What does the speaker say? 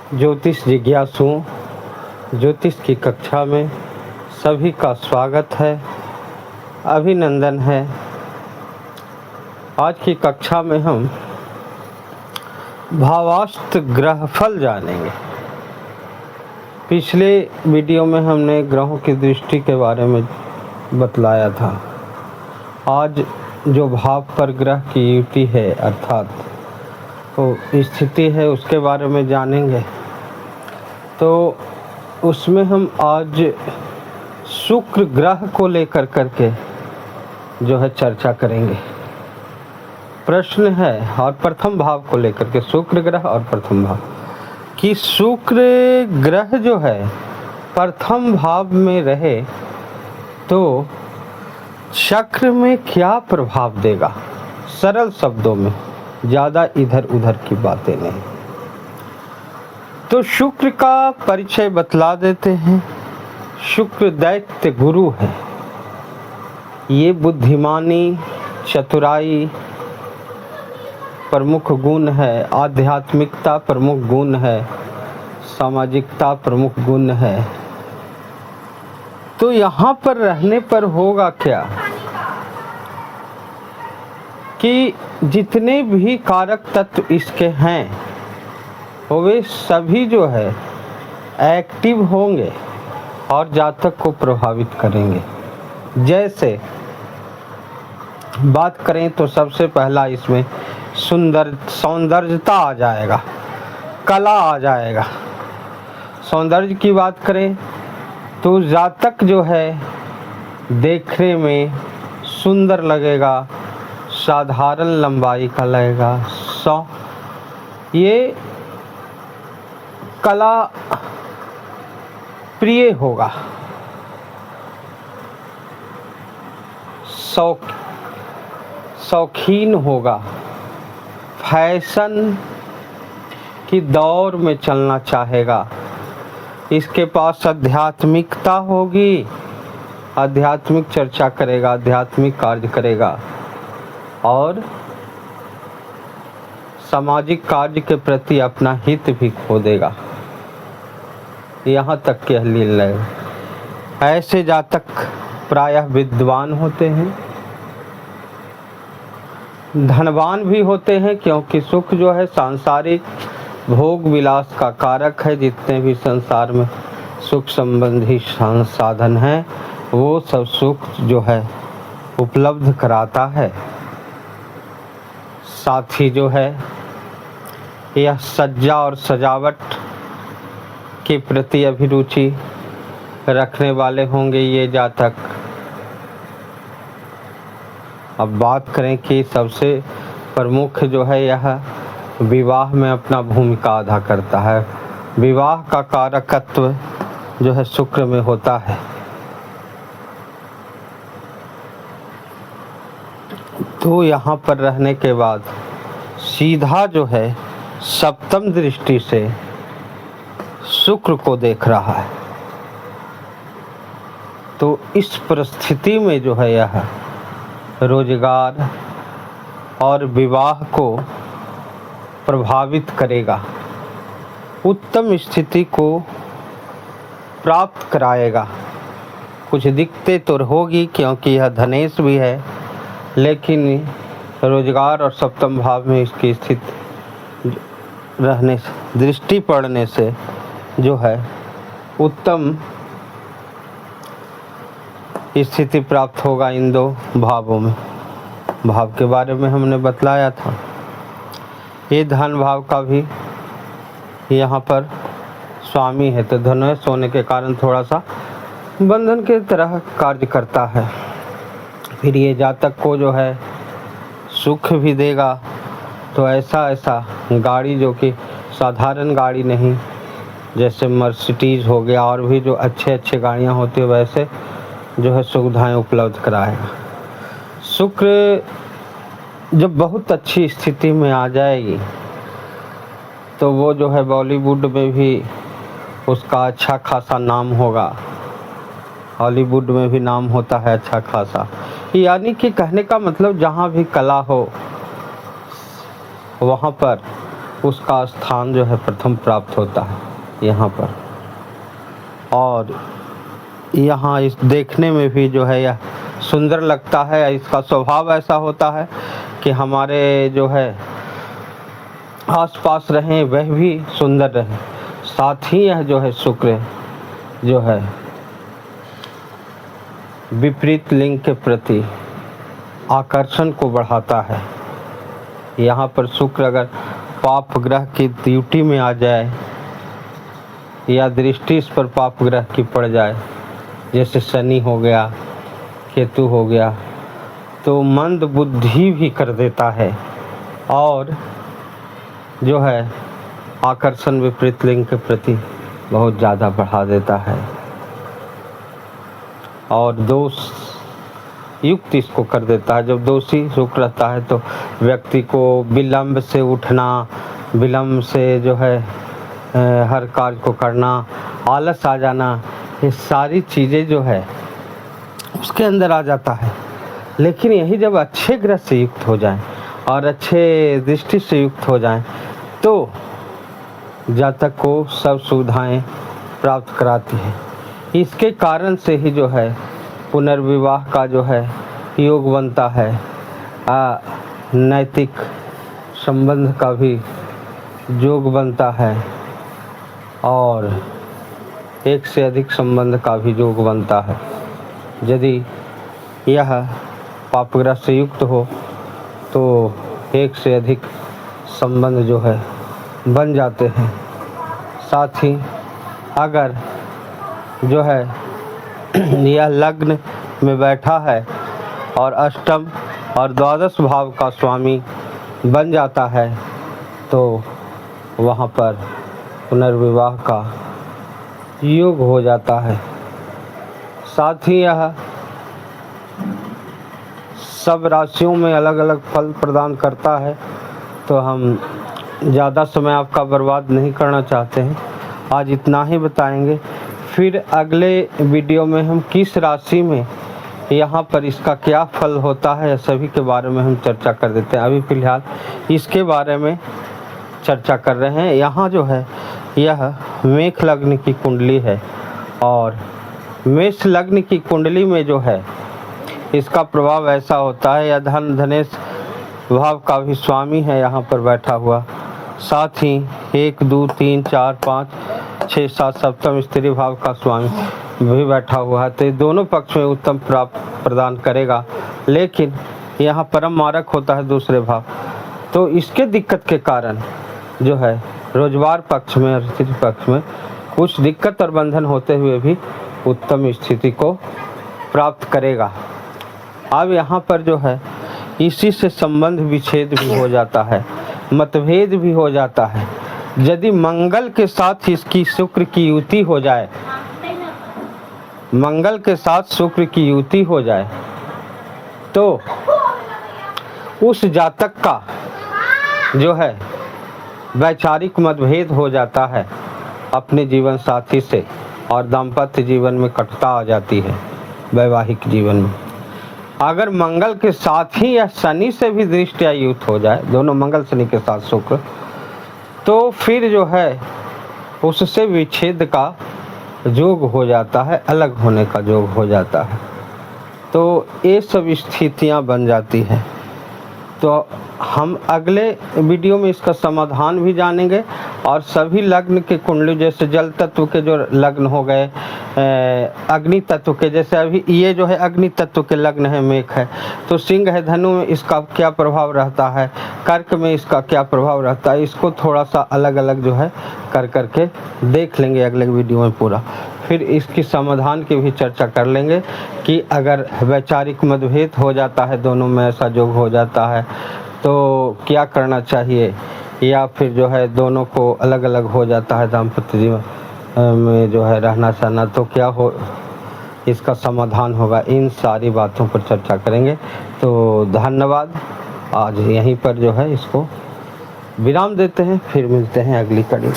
ज्योतिष जिज्ञासु ज्योतिष की कक्षा में सभी का स्वागत है, अभिनंदन है। आज की कक्षा में हम भावाष्ट ग्रहफल जानेंगे। पिछले वीडियो में हमने ग्रहों की दृष्टि के बारे में बतलाया था। आज जो भाव पर ग्रह की युति है अर्थात तो स्थिति है उसके बारे में जानेंगे। तो उसमें हम आज शुक्र ग्रह को लेकर करके जो है चर्चा करेंगे। प्रश्न है और प्रथम भाव को लेकर के शुक्र ग्रह और प्रथम भाव कि शुक्र ग्रह जो है प्रथम भाव में रहे तो चक्र में क्या प्रभाव देगा। सरल शब्दों में, ज़्यादा इधर उधर की बातें नहीं। तो शुक्र का परिचय बतला देते हैं। शुक्र दैत्य गुरु है। ये बुद्धिमानी, चतुराई प्रमुख गुण है, आध्यात्मिकता प्रमुख गुण है, सामाजिकता प्रमुख गुण है। तो यहाँ पर रहने पर होगा क्या कि जितने भी कारक तत्व इसके हैं वे सभी जो है एक्टिव होंगे और जातक को प्रभावित करेंगे। जैसे बात करें तो सबसे पहला इसमें सौंदर्यता आ जाएगा, कला आ जाएगा। सौंदर्य की बात करें तो जातक जो है देखने में सुंदर लगेगा, साधारण लंबाई का लगेगा। ये कला प्रिय होगा, शौकीन होगा, फैशन की दौर में चलना चाहेगा। इसके पास आध्यात्मिकता होगी, आध्यात्मिक चर्चा करेगा, आध्यात्मिक कार्य करेगा और सामाजिक कार्य के प्रति अपना हित भी खो देगा। यहाँ तक के लील है। ऐसे जातक प्रायः विद्वान होते हैं, धनवान भी होते हैं, क्योंकि सुख जो है सांसारिक भोग विलास का कारक है। जितने भी संसार में सुख संबंधी संसाधन हैं वो सब सुख जो है उपलब्ध कराता है। साथ ही जो है यह सज्जा और सजावट के प्रति अभिरुचि रखने वाले होंगे ये जातक। अब बात करें कि सबसे प्रमुख जो है यह विवाह में अपना भूमिका अदा करता है। विवाह का कारकत्व जो है शुक्र में होता है। तो यहाँ पर रहने के बाद सीधा जो है सप्तम दृष्टि से शुक्र को देख रहा है। तो इस परिस्थिति में जो है यह रोजगार और विवाह को प्रभावित करेगा, उत्तम स्थिति को प्राप्त कराएगा। कुछ दिक्कतें तो होगी क्योंकि यह धनेश भी है, लेकिन रोजगार और सप्तम भाव में इसकी स्थिति रहने से, दृष्टि पड़ने से जो है उत्तम स्थिति प्राप्त होगा। इन दो भावों में, भाव के बारे में हमने बतलाया था। ये धन भाव का भी यहाँ पर स्वामी है, तो धनुष होने के कारण थोड़ा सा बंधन के तरह कार्य करता है। फिर ये जातक को जो है सुख भी देगा। तो ऐसा गाड़ी जो कि साधारण गाड़ी नहीं, जैसे मर्सिडीज हो गया और भी जो अच्छे गाड़ियाँ होती है वैसे जो है सुविधाएं उपलब्ध कराएगा। शुक्र जब बहुत अच्छी स्थिति में आ जाएगी तो वो जो है बॉलीवुड में भी उसका अच्छा खासा नाम होगा, हॉलीवुड में भी नाम होता है अच्छा खासा। यानी कि कहने का मतलब जहाँ भी कला हो वहाँ पर उसका स्थान जो है प्रथम प्राप्त होता है यहाँ पर। और यहाँ इस देखने में भी जो है यह सुंदर लगता है। इसका स्वभाव ऐसा होता है कि हमारे जो है आसपास रहें वह भी सुंदर रहें। साथ ही यह जो है शुक्र जो है विपरीत लिंग के प्रति आकर्षण को बढ़ाता है। यहाँ पर शुक्र अगर पाप ग्रह की ड्यूटी में आ जाए या दृष्टि इस पर पाप ग्रह की पड़ जाए, जैसे शनि हो गया, केतु हो गया, तो मंद बुद्धि भी कर देता है और जो है आकर्षण विपरीत लिंग के प्रति बहुत ज़्यादा बढ़ा देता है और दोष युक्त इसको कर देता है। जब दोषी शुक्र रहता है तो व्यक्ति को विलंब से उठना, विलंब से जो है हर कार्य को करना, आलस आ जाना, ये सारी चीज़ें जो है उसके अंदर आ जाता है। लेकिन यही जब अच्छे ग्रह से युक्त हो जाएं और अच्छे दृष्टि से युक्त हो जाएं तो जातक को सब सुविधाएं प्राप्त कराती है। इसके कारण से ही जो है पुनर्विवाह का जो है योग बनता है। नैतिक संबंध का भी योग बनता है और एक से अधिक संबंध का भी योग बनता है। यदि यह पापग्रह से युक्त हो तो एक से अधिक संबंध जो है बन जाते हैं। साथ ही अगर जो है यह लग्न में बैठा है और अष्टम और द्वादश भाव का स्वामी बन जाता है तो वहाँ पर पुनर्विवाह का योग हो जाता है। साथ ही यह सब राशियों में अलग अलग फल प्रदान करता है, तो हम ज़्यादा समय आपका बर्बाद नहीं करना चाहते हैं, आज इतना ही बताएंगे। फिर अगले वीडियो में हम किस राशि में यहाँ पर इसका क्या फल होता है सभी के बारे में हम चर्चा कर देते हैं। अभी फ़िलहाल इसके बारे में चर्चा कर रहे हैं। यहाँ जो है यह मेष लग्न की कुंडली है और मेष लग्न की कुंडली में जो है इसका प्रभाव ऐसा होता है, यह धन धनेश भाव का भी स्वामी है यहाँ पर बैठा हुआ। साथ ही 1 2 3 4 5 6 7 सप्तम स्त्री भाव का स्वामी भी बैठा हुआ है, तो ये दोनों पक्ष में उत्तम प्राप्त प्रदान करेगा। लेकिन यहाँ परम मारक होता है दूसरे भाव, तो इसके दिक्कत के कारण जो है रोजगार पक्ष में और स्त्री पक्ष में कुछ दिक्कत और बंधन होते हुए भी उत्तम स्थिति को प्राप्त करेगा। अब यहाँ पर जो है इसी से संबंध विच्छेद भी हो जाता है, मतभेद भी हो जाता है। यदि मंगल के साथ इसकी शुक्र की युति हो जाए, मंगल के साथ शुक्र की युति हो जाए तो उस जातक का जो है वैचारिक मतभेद हो जाता है अपने जीवन साथी से और दाम्पत्य जीवन में कटुता आ जाती है वैवाहिक जीवन में। अगर मंगल के साथ ही या शनि से भी दृष्टिया युक्त हो जाए, दोनों मंगल शनि के साथ शुक्र, तो फिर जो है उससे विच्छेद का योग हो जाता है, अलग होने का योग हो जाता है। तो ये सब स्थितियां बन जाती हैं। तो हम अगले वीडियो में इसका समाधान भी जानेंगे और सभी लग्न के कुंडली, जैसे जल तत्व के जो लग्न हो गए, अग्नि तत्व के, जैसे अभी ये जो है अग्नि तत्व के लग्न है, मेष है, तो सिंह है, धनु में इसका क्या प्रभाव रहता है, कर्क में इसका क्या प्रभाव रहता है, इसको थोड़ा सा अलग अलग जो है कर करके देख लेंगे अगले वीडियो में पूरा। फिर इसकी समाधान की भी चर्चा कर लेंगे कि अगर वैचारिक मतभेद हो जाता है, दोनों में ऐसा योग हो जाता है तो क्या करना चाहिए, या फिर जो है दोनों को अलग अलग हो जाता है दाम्पत्य जीवन में जो है रहना सहना, तो क्या हो इसका समाधान होगा। इन सारी बातों पर चर्चा करेंगे। तो धन्यवाद। आज यहीं पर जो है इसको विराम देते हैं, फिर मिलते हैं अगली कड़ी।